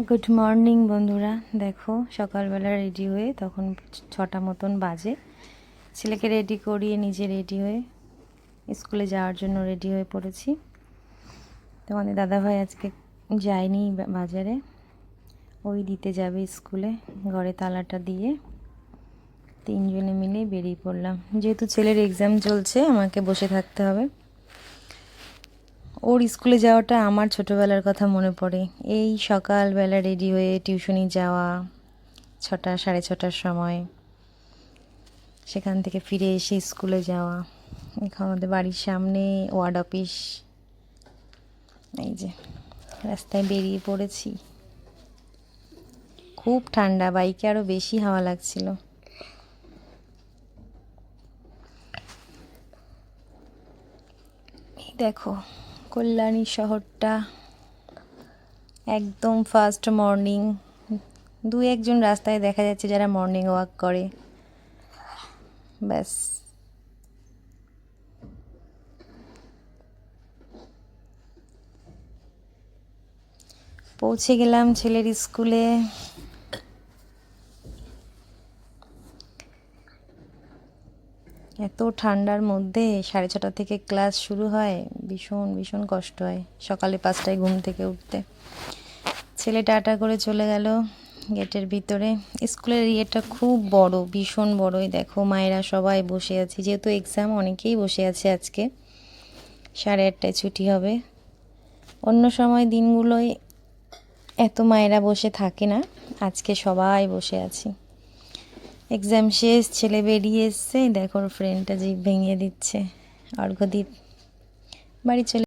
Good morning বন্ধুরা। দেখো সকালবেলা রেডি হয়ে তখন 6টা মতন বাজে, ছেলেকে রেডি করিয়ে নিজে রেডি হয়ে স্কুলে যাওয়ার জন্য রেডি হয়ে পড়েছি। তোমাদের দাদাভাই আজকে যায়নি বাজারে, ওই দিতে যাবে স্কুলে, ঘরে তালাটা দিয়ে তিনজনে মিলে বেরিয়ে পড়লাম। যেহেতু ছেলের এক্সাম চলছে আমাকে বসে থাকতে হবে। ওর স্কুলে যাওয়াটা আমার ছোটোবেলার কথা মনে পড়ে। এই সকালবেলা রেডি হয়ে টিউশনি যাওয়া 6টা 6:30টার সময়, সেখান থেকে ফিরে এসে স্কুলে যাওয়া। এখন আমাদের বাড়ির সামনে ওয়ার্ড অফিস, এই যে রাস্তায় বেরিয়ে পড়েছি। খুব ঠান্ডা, বাইকে আরও বেশি হাওয়া লাগছিল। এই দেখো কল্যাণী শহরটা, একদম ফার্স্ট মর্নিং। দু একজন রাস্তায় দেখা যাচ্ছে যারা মর্নিং ওয়াক করে, ব্যাস। পৌঁছে গেলাম ছেলের স্কুলে। এত ঠান্ডার মধ্যে 6:30 থেকে ক্লাস শুরু হয়, ভীষণ ভীষণ কষ্ট হয় সকালে 5টায় ঘুম থেকে উঠতে। ছেলে টাটা করে চলে গেল গেটের ভিতরে। স্কুলের ইয়েটা খুব বড়, ভীষণ বড়ই। দেখো মায়েরা সবাই বসে আছে, যেহেতু এক্সাম অনেকেই বসে আছে। আজকে 8:30টায় ছুটি হবে। অন্য সময় দিনগুলোয় এত মায়েরা বসে থাকে না, আজকে সবাই বসে আছি। এক্সাম শেষ, ছেলে বেরিয়ে এসছে। দেখো ফ্রেন্ডটা জিভ ভেঙে দিচ্ছে, অর্ঘ্যদীপ। বাড়ি চলে